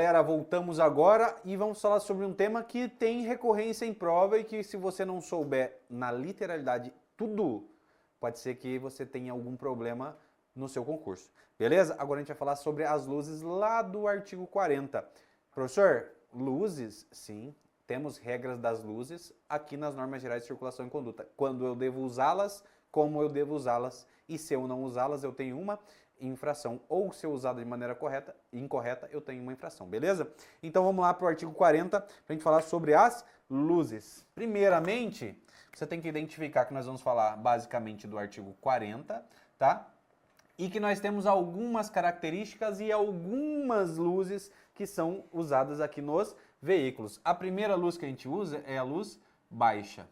Galera, voltamos agora e vamos falar sobre um tema que tem recorrência em prova e que, se você não souber na literalidade tudo, pode ser que você tenha algum problema no seu concurso. Beleza? Agora a gente vai falar sobre as luzes lá do artigo 40. Professor, luzes, sim, temos regras das luzes aqui nas normas gerais de circulação e conduta. Quando eu devo usá-las, como eu devo usá-las, e se eu não usá-las, eu tenho uma infração, ou se eu usada de maneira incorreta, eu tenho uma infração, beleza? Então vamos lá para o artigo 40, para a gente falar sobre as luzes. Primeiramente, você tem que identificar que nós vamos falar basicamente do artigo 40, tá? E que nós temos algumas características e algumas luzes que são usadas aqui nos veículos. A primeira luz que a gente usa é a luz baixa,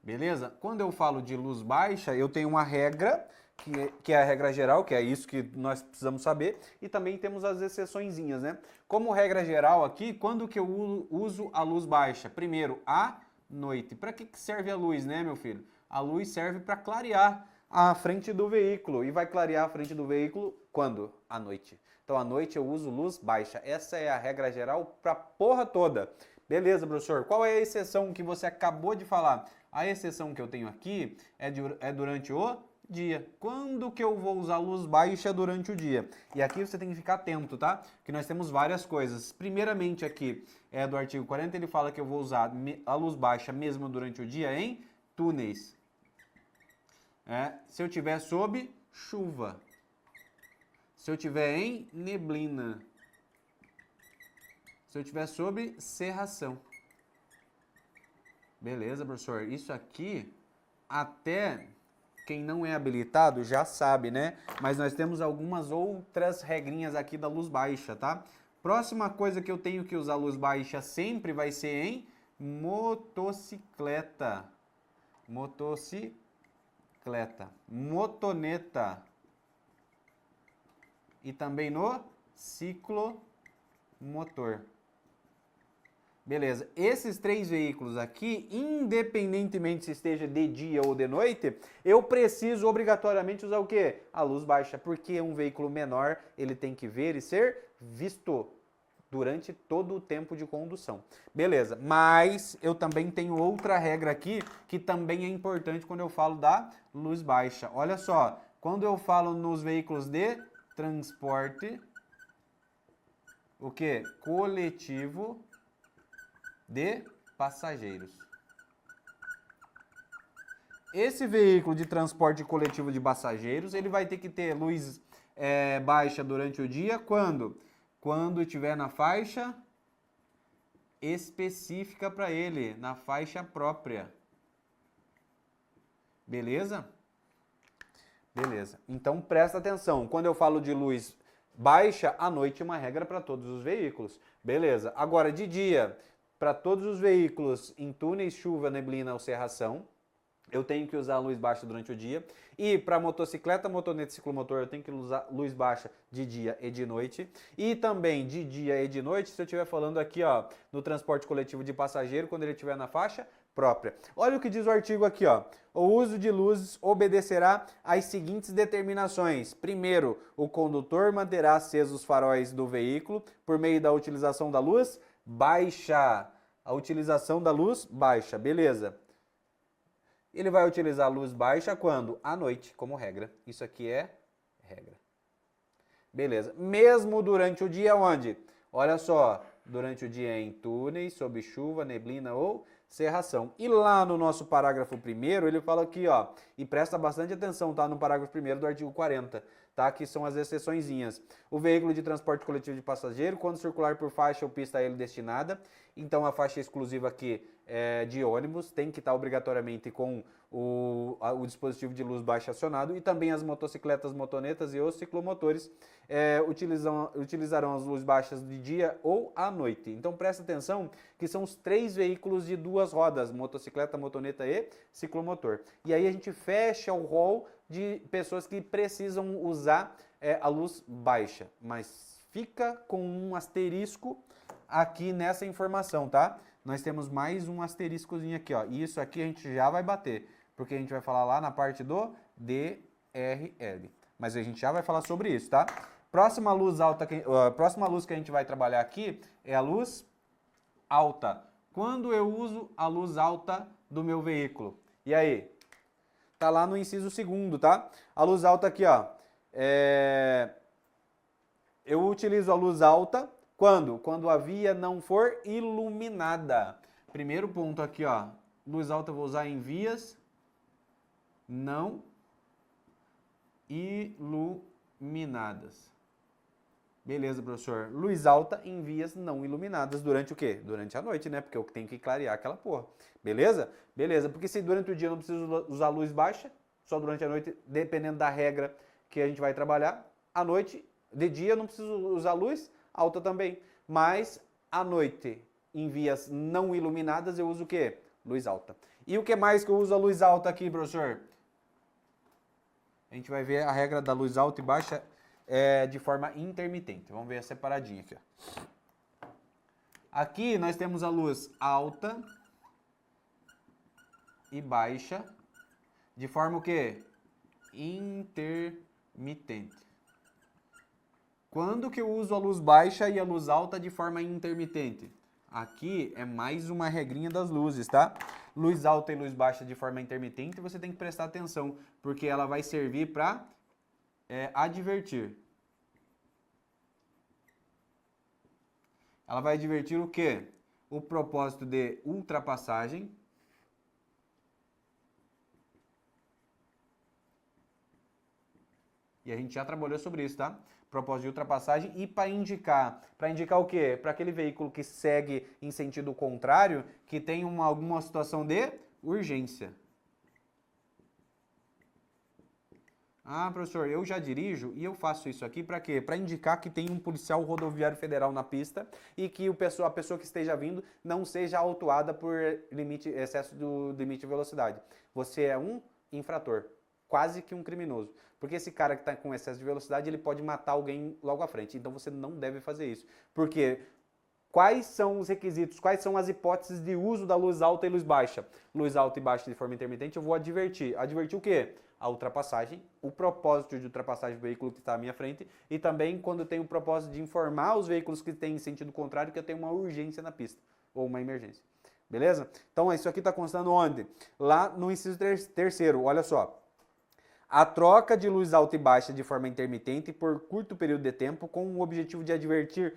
beleza? Quando eu falo de luz baixa, eu tenho uma regra, que é a regra geral, que é isso que nós precisamos saber, e também temos as exceçõezinhas, né? Como regra geral aqui, quando que eu uso a luz baixa? Primeiro, à noite. Para que serve a luz, né, meu filho? A luz serve para clarear a frente do veículo, e vai clarear a frente do veículo quando? À noite. Então, à noite eu uso luz baixa. Essa é a regra geral para a porra toda. Beleza, professor? Qual é a exceção que você acabou de falar? A exceção que eu tenho aqui é durante o dia. Quando que eu vou usar luz baixa durante o dia? E aqui você tem que ficar atento, tá? Que nós temos várias coisas. Primeiramente aqui, do artigo 40, ele fala que eu vou usar a luz baixa mesmo durante o dia em túneis. Se eu tiver sob chuva. Se eu tiver em neblina. Se eu tiver sob cerração. Beleza, professor? Isso aqui até quem não é habilitado já sabe, né? Mas nós temos algumas outras regrinhas aqui da luz baixa, tá? Próxima coisa que eu tenho que usar luz baixa sempre vai ser em motocicleta. Motocicleta. Motoneta. E também no ciclomotor. Beleza, esses três veículos aqui, independentemente se esteja de dia ou de noite, eu preciso obrigatoriamente usar o quê? A luz baixa, porque um veículo menor, ele tem que ver e ser visto durante todo o tempo de condução. Beleza, mas eu também tenho outra regra aqui, que também é importante quando eu falo da luz baixa. Olha só, quando eu falo nos veículos de transporte, o quê? Coletivo de passageiros. Esse veículo de transporte coletivo de passageiros, ele vai ter que ter luz baixa durante o dia, quando? Quando estiver na faixa específica para ele, na faixa própria. Beleza? Beleza. Então presta atenção, quando eu falo de luz baixa, à noite é uma regra para todos os veículos. Beleza. Agora, de dia, para todos os veículos em túneis, chuva, neblina ou cerração, eu tenho que usar luz baixa durante o dia. E para motocicleta, motoneta e ciclomotor, eu tenho que usar luz baixa de dia e de noite. E também de dia e de noite, se eu estiver falando aqui, ó, no transporte coletivo de passageiro, quando ele estiver na faixa própria. Olha o que diz o artigo aqui, ó. O uso de luzes obedecerá às seguintes determinações. Primeiro, o condutor manterá acesos os faróis do veículo por meio da utilização da luz baixa. A utilização da luz baixa, beleza. Ele vai utilizar a luz baixa quando? À noite, como regra. Isso aqui é regra. Beleza. Mesmo durante o dia, onde? Olha só, durante o dia em túneis, sob chuva, neblina ou cerração. E lá no nosso parágrafo 1º, ele fala aqui, ó, e presta bastante atenção, tá? No parágrafo 1º do artigo 40, tá? Que são as exceçõezinhas. O veículo de transporte coletivo de passageiro, quando circular por faixa ou pista a ele destinada, então a faixa exclusiva aqui de ônibus tem que estar obrigatoriamente com o dispositivo de luz baixa acionado, e também as motocicletas, motonetas e os ciclomotores utilizarão as luzes baixas de dia ou à noite. Então presta atenção que são os três veículos de duas rodas, motocicleta, motoneta e ciclomotor. E aí a gente fecha o rol de pessoas que precisam usar a luz baixa, mas fica com um asterisco aqui nessa informação, tá? Nós temos mais um asteriscozinho aqui, ó. E isso aqui a gente já vai bater, porque a gente vai falar lá na parte do DRL. Mas a gente já vai falar sobre isso, tá? Próxima luz alta, próxima luz que a gente vai trabalhar aqui é a luz alta. Quando eu uso a luz alta do meu veículo? E aí? Tá lá no inciso 2º, tá? A luz alta aqui, ó. Eu utilizo a luz alta quando? Quando a via não for iluminada. Primeiro ponto aqui, ó. Luz alta eu vou usar em vias não iluminadas. Beleza, professor. Luz alta em vias não iluminadas durante o quê? Durante a noite, né? Porque eu tenho que clarear aquela porra. Beleza? Beleza. Porque se durante o dia eu não preciso usar luz baixa, só durante a noite, dependendo da regra que a gente vai trabalhar, à noite, de dia eu não preciso usar luz alta também. Mas à noite, em vias não iluminadas, eu uso o quê? Luz alta. E o que mais que eu uso a luz alta aqui, professor? A gente vai ver a regra da luz alta e baixa de forma intermitente. Vamos ver separadinho aqui. Ó. Aqui nós temos a luz alta e baixa de forma o quê? Intermitente. Quando que eu uso a luz baixa e a luz alta de forma intermitente? Aqui é mais uma regrinha das luzes, tá? Luz alta e luz baixa de forma intermitente, você tem que prestar atenção, porque ela vai servir para advertir. Ela vai advertir o quê? O propósito de ultrapassagem. E a gente já trabalhou sobre isso, tá? Propósito de ultrapassagem e para indicar. Para indicar o quê? Para aquele veículo que segue em sentido contrário, que tem alguma situação de urgência. Ah, professor, eu já dirijo e eu faço isso aqui para quê? Para indicar que tem um policial rodoviário federal na pista e que a pessoa que esteja vindo não seja autuada por excesso do limite de velocidade. Você é um infrator, quase que um criminoso. Porque esse cara que está com excesso de velocidade, ele pode matar alguém logo à frente. Então você não deve fazer isso. Porque quais são os requisitos, quais são as hipóteses de uso da luz alta e luz baixa? Luz alta e baixa de forma intermitente, eu vou advertir. Advertir o quê? A ultrapassagem, o propósito de ultrapassagem do veículo que está à minha frente e também quando eu tenho o propósito de informar os veículos que têm sentido contrário que eu tenho uma urgência na pista ou uma emergência. Beleza? Então isso aqui está constando onde? Lá no inciso 3º, olha só. A troca de luz alta e baixa de forma intermitente por curto período de tempo com o objetivo de advertir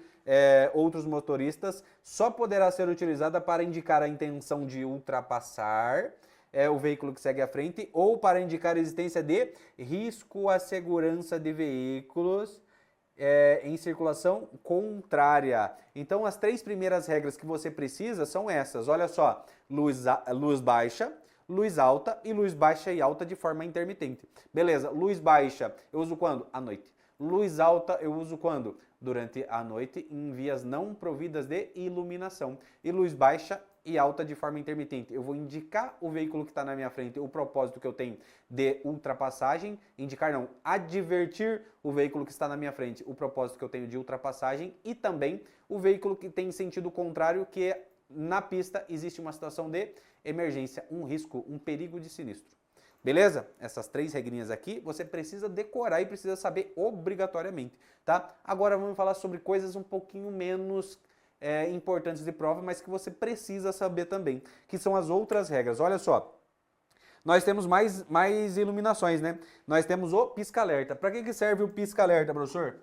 outros motoristas só poderá ser utilizada para indicar a intenção de ultrapassar o veículo que segue à frente ou para indicar a existência de risco à segurança de veículos em circulação contrária. Então, as 3 primeiras regras que você precisa são essas. Olha só, luz baixa, luz alta e luz baixa e alta de forma intermitente. Beleza, luz baixa eu uso quando? À noite. Luz alta eu uso quando? Durante a noite em vias não providas de iluminação. E luz baixa e alta de forma intermitente. Eu vou indicar o veículo que está na minha frente, o propósito que eu tenho de ultrapassagem. Indicar não, advertir o veículo que está na minha frente, o propósito que eu tenho de ultrapassagem. E também o veículo que tem sentido contrário, que na pista existe uma situação de emergência, um risco, um perigo de sinistro. Beleza? Essas 3 regrinhas aqui você precisa decorar e precisa saber obrigatoriamente, tá? Agora vamos falar sobre coisas um pouquinho menos importantes de prova, mas que você precisa saber também, que são as outras regras. Olha só, nós temos mais iluminações, né? Nós temos o pisca-alerta. Para que serve o pisca-alerta, professor?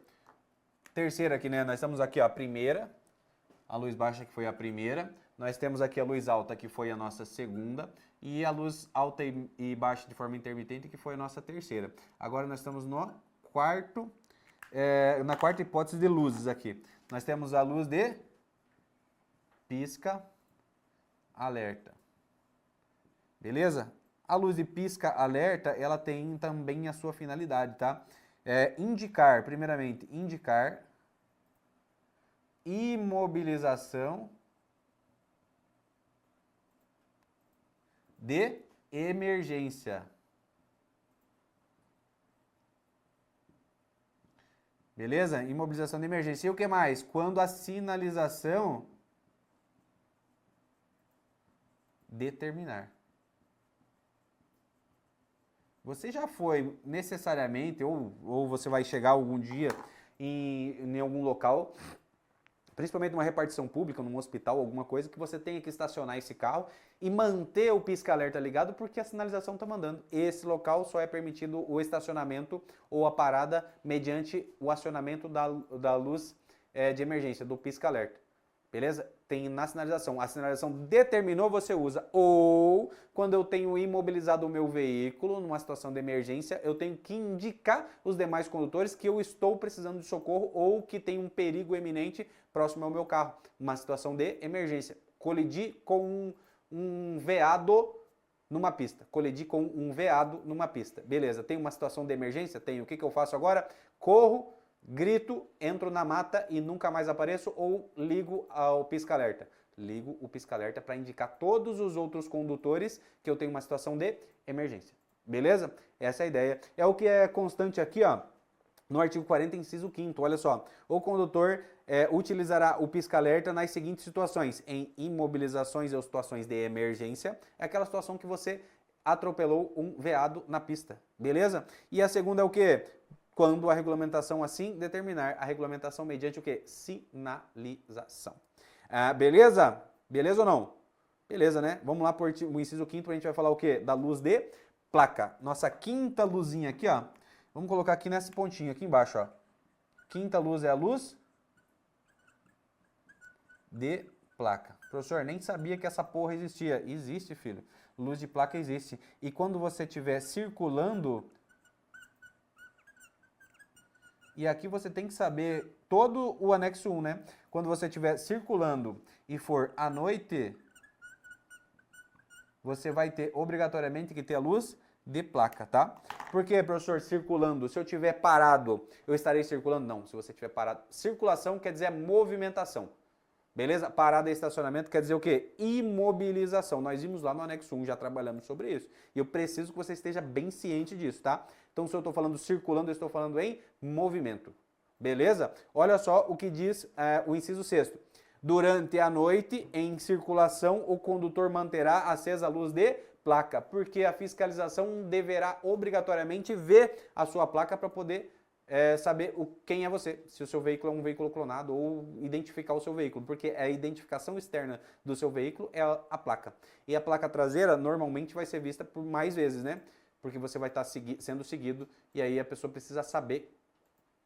Terceira aqui, né? Nós estamos aqui, ó, a primeira, a luz baixa que foi a primeira. Nós temos aqui a luz alta, que foi a nossa segunda, e a luz alta e baixa de forma intermitente, que foi a nossa terceira. Agora nós estamos no na quarta hipótese de luzes aqui. Nós temos a luz de pisca-alerta. Beleza? A luz de pisca-alerta, ela tem também a sua finalidade, tá? Indicar, primeiramente, indicar imobilização de emergência. Beleza? Imobilização de emergência. E o que mais? Quando a sinalização determinar. Você já foi necessariamente, ou você vai chegar algum dia em algum local, principalmente numa repartição pública, num hospital, alguma coisa, que você tenha que estacionar esse carro e manter o pisca-alerta ligado porque a sinalização está mandando. Esse local só é permitido o estacionamento ou a parada mediante o acionamento da luz de emergência, do pisca-alerta. Beleza? Tem na sinalização. A sinalização determinou, você usa. Ou, quando eu tenho imobilizado o meu veículo numa situação de emergência, eu tenho que indicar os demais condutores que eu estou precisando de socorro ou que tem um perigo eminente próximo ao meu carro. Uma situação de emergência. Colidi com um veado numa pista. Colidi com um veado numa pista. Beleza, tem uma situação de emergência? Tenho. O que eu faço agora? Corro, grito, entro na mata e nunca mais apareço ou ligo ao pisca-alerta. Ligo o pisca-alerta para indicar todos os outros condutores que eu tenho uma situação de emergência. Beleza? Essa é a ideia. É o que é constante aqui, ó, no artigo 40, inciso 5º. Olha só. O condutor utilizará o pisca-alerta nas seguintes situações. Em imobilizações ou situações de emergência. É aquela situação que você atropelou um veado na pista. Beleza? E a segunda é o quê? Quando a regulamentação assim determinar. A regulamentação mediante o quê? Sinalização. Beleza? Beleza ou não? Beleza, né? Vamos lá por o inciso 5º, a gente vai falar o quê? Da luz de placa. Nossa quinta luzinha aqui, ó. Vamos colocar aqui nesse pontinho aqui embaixo, ó. Quinta luz é a luz de placa. Professor, nem sabia que essa porra existia. Existe, filho. Luz de placa existe. E quando você estiver circulando... E aqui você tem que saber todo o anexo 1, né? Quando você estiver circulando e for à noite, você vai ter obrigatoriamente que ter a luz de placa, tá? Por que, professor, circulando? Se eu estiver parado, eu estarei circulando? Não, se você estiver parado. Circulação quer dizer movimentação. Beleza? Parada e estacionamento quer dizer o quê? Imobilização. Nós vimos lá no anexo 1, já trabalhamos sobre isso. E eu preciso que você esteja bem ciente disso, tá? Então, se eu estou falando circulando, eu estou falando em movimento. Beleza? Olha só o que diz o inciso 6º. Durante a noite, em circulação, o condutor manterá acesa a luz de placa, porque a fiscalização deverá obrigatoriamente ver a sua placa para poder saber quem é você, se o seu veículo é um veículo clonado ou identificar o seu veículo, porque a identificação externa do seu veículo é a placa. E a placa traseira normalmente vai ser vista por mais vezes, né? Porque você vai estar sendo seguido e aí a pessoa precisa saber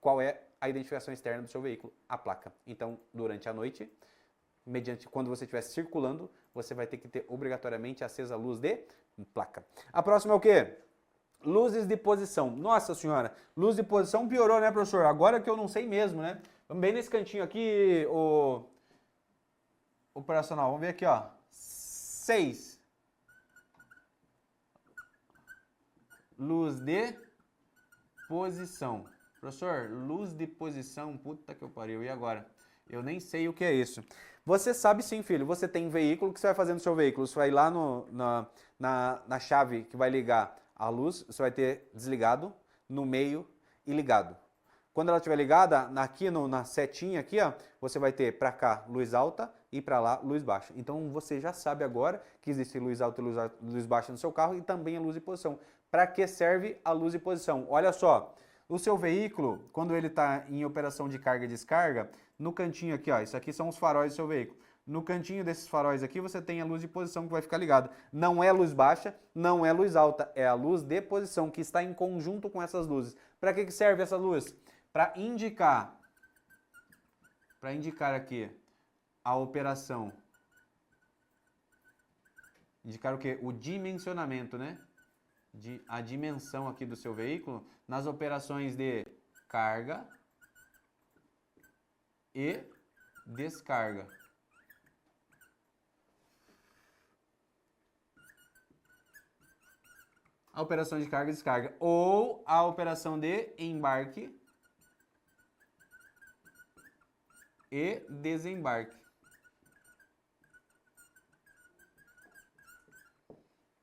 qual é a identificação externa do seu veículo, a placa. Então, durante a noite, quando você estiver circulando, você vai ter que ter obrigatoriamente acesa a luz de placa. A próxima é o quê? Luzes de posição. Nossa senhora, luz de posição piorou, né, professor? Agora que eu não sei mesmo, né? Vamos bem nesse cantinho aqui, o operacional. Vamos ver aqui, ó. 6. Luz de posição. Professor, luz de posição, puta que eu pariu. E agora? Eu nem sei o que é isso. Você sabe sim, filho. Você tem veículo, o que você vai fazer no seu veículo? Você vai lá na chave que vai ligar a luz, você vai ter desligado, no meio e ligado. Quando ela estiver ligada, aqui na setinha aqui, ó, você vai ter para cá luz alta e para lá luz baixa. Então você já sabe agora que existe luz alta e luz baixa no seu carro e também a luz de posição. Para que serve a luz de posição? Olha só, o seu veículo, quando ele está em operação de carga e descarga, no cantinho aqui, ó, isso aqui são os faróis do seu veículo. No cantinho desses faróis aqui, você tem a luz de posição que vai ficar ligada. Não é luz baixa, não é luz alta, é a luz de posição que está em conjunto com essas luzes. Para que serve essa luz? Para indicar aqui a operação. Indicar o quê? O dimensionamento, né? A dimensão aqui do seu veículo nas operações de carga e descarga. A operação de carga e descarga ou a operação de embarque e desembarque.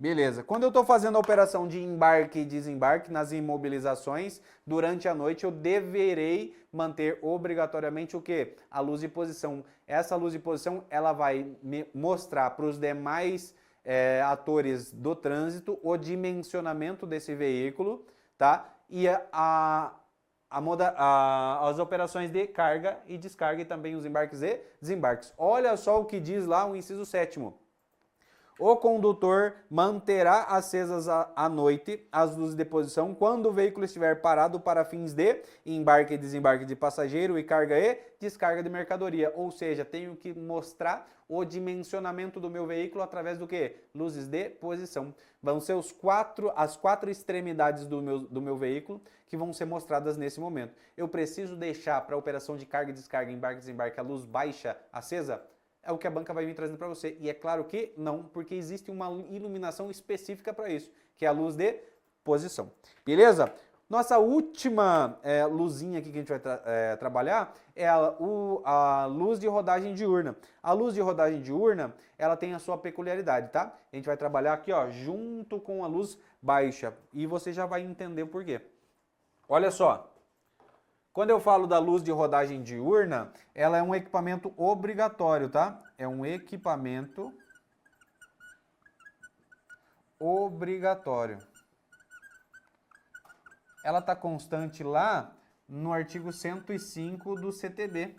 Beleza. Quando eu estou fazendo a operação de embarque e desembarque nas imobilizações, durante a noite eu deverei manter obrigatoriamente o quê? A luz de posição. Essa luz de posição ela vai me mostrar para os demais atores do trânsito o dimensionamento desse veículo, tá? E as operações de carga e descarga e também os embarques e desembarques. Olha só o que diz lá o inciso 7º. O condutor manterá acesas à noite as luzes de posição quando o veículo estiver parado para fins de embarque e desembarque de passageiro e carga e descarga de mercadoria. Ou seja, tenho que mostrar o dimensionamento do meu veículo através do quê? Luzes de posição. Vão ser as quatro extremidades do meu veículo que vão ser mostradas nesse momento. Eu preciso deixar para a operação de carga e descarga, embarque e desembarque a luz baixa acesa? É o que a banca vai vir trazendo para você. E é claro que não, porque existe uma iluminação específica para isso, que é a luz de posição. Beleza? Nossa última luzinha aqui que a gente vai trabalhar é a luz de rodagem diurna. A luz de rodagem diurna, ela tem a sua peculiaridade, tá? A gente vai trabalhar aqui, ó, junto com a luz baixa. E você já vai entender o porquê. Olha só. Quando eu falo da luz de rodagem diurna, ela é um equipamento obrigatório, tá? É um equipamento obrigatório. Ela está constante lá no artigo 105 do CTB,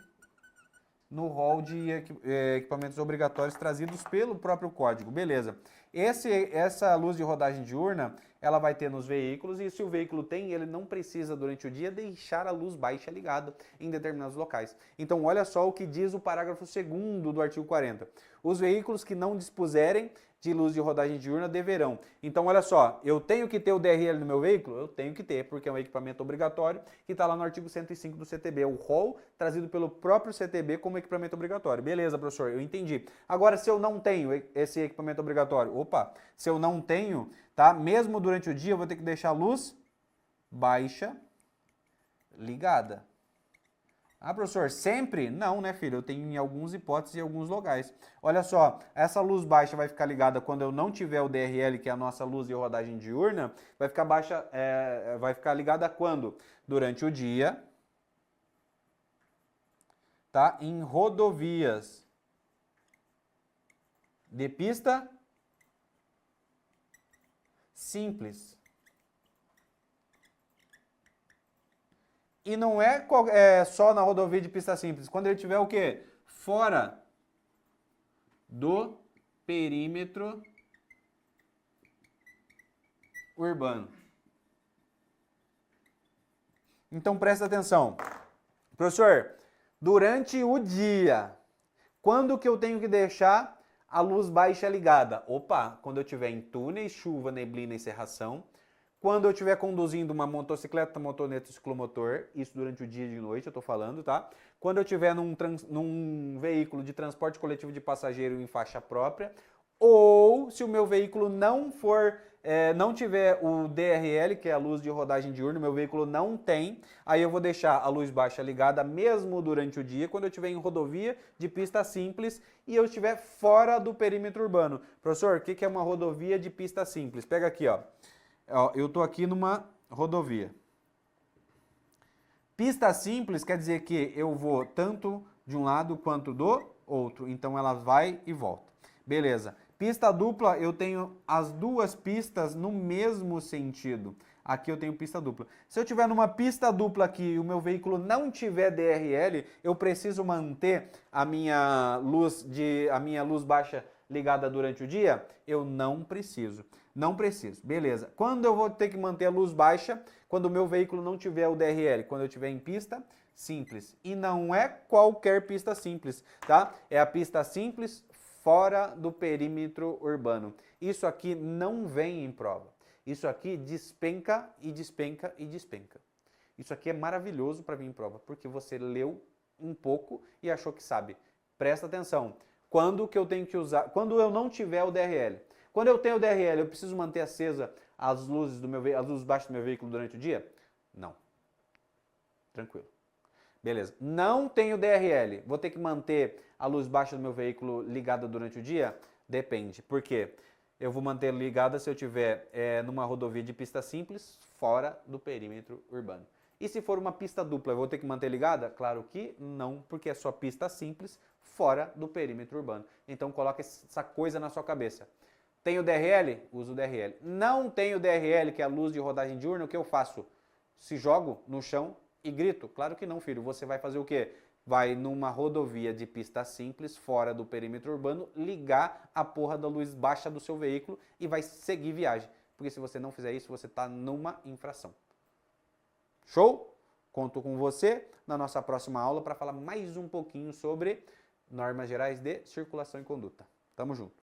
no rol de equipamentos obrigatórios trazidos pelo próprio código. Beleza. Essa luz de rodagem diurna, ela vai ter nos veículos e se o veículo tem, ele não precisa durante o dia deixar a luz baixa ligada em determinados locais. Então olha só o que diz o parágrafo 2º do artigo 40. Os veículos que não dispuserem de luz de rodagem diurna deverão. Então olha só, eu tenho que ter o DRL no meu veículo? Eu tenho que ter, porque é um equipamento obrigatório que está lá no artigo 105 do CTB, o rol trazido pelo próprio CTB como equipamento obrigatório. Beleza, professor, eu entendi. Agora, se eu não tenho esse equipamento obrigatório, se eu não tenho, tá? Mesmo durante o dia, eu vou ter que deixar a luz baixa ligada. Ah, professor, sempre? Não, né, filho? Eu tenho em algumas hipóteses e alguns locais. Olha só, essa luz baixa vai ficar ligada quando eu não tiver o DRL, que é a nossa luz de rodagem diurna, vai ficar baixa, vai ficar ligada quando? Durante o dia, tá? Em rodovias de pista simples. E não é só na rodovia de pista simples. Quando ele tiver o quê? Fora do perímetro urbano. Então presta atenção. Professor, durante o dia, quando que eu tenho que deixar a luz baixa ligada? Opa, quando eu estiver em túneis, chuva, neblina e cerração. Quando eu estiver conduzindo uma motocicleta, motoneta, ciclomotor, isso durante o dia e de noite eu estou falando, tá? Quando eu estiver num veículo de transporte coletivo de passageiro em faixa própria, ou se o meu veículo não tiver o DRL, que é a luz de rodagem diurna, meu veículo não tem, aí eu vou deixar a luz baixa ligada mesmo durante o dia, quando eu estiver em rodovia de pista simples e eu estiver fora do perímetro urbano. Professor, o que é uma rodovia de pista simples? Pega aqui, ó. Eu estou aqui numa rodovia. Pista simples quer dizer que eu vou tanto de um lado quanto do outro. Então ela vai e volta. Beleza. Pista dupla, eu tenho as duas pistas no mesmo sentido. Aqui eu tenho pista dupla. Se eu tiver numa pista dupla aqui e o meu veículo não tiver DRL, eu preciso manter a minha luz baixa ligada durante o dia? Eu não preciso. Não preciso. Beleza. Quando eu vou ter que manter a luz baixa? Quando o meu veículo não tiver o DRL. Quando eu estiver em pista simples. E não é qualquer pista simples, tá? É a pista simples fora do perímetro urbano. Isso aqui não vem em prova. Isso aqui despenca e despenca e despenca. Isso aqui é maravilhoso para vir em prova, porque você leu um pouco e achou que sabe. Presta atenção. Quando que eu tenho que usar? Quando eu não tiver o DRL. Quando eu tenho o DRL, eu preciso manter acesa as luzes baixas do meu veículo durante o dia? Não. Tranquilo. Beleza. Não tenho DRL. Vou ter que manter a luz baixa do meu veículo ligada durante o dia? Depende. Por quê? Eu vou manter ligada se eu estiver numa rodovia de pista simples, fora do perímetro urbano. E se for uma pista dupla, eu vou ter que manter ligada? Claro que não, porque é só pista simples, fora do perímetro urbano. Então coloca essa coisa na sua cabeça. Tenho DRL? Uso o DRL. Não tenho DRL, que é a luz de rodagem diurna, o que eu faço? Se jogo no chão, e grito? Claro que não, filho. Você vai fazer o quê? Vai numa rodovia de pista simples, fora do perímetro urbano, ligar a porra da luz baixa do seu veículo e vai seguir viagem. Porque se você não fizer isso, você está numa infração. Show? Conto com você na nossa próxima aula para falar mais um pouquinho sobre normas gerais de circulação e conduta. Tamo junto.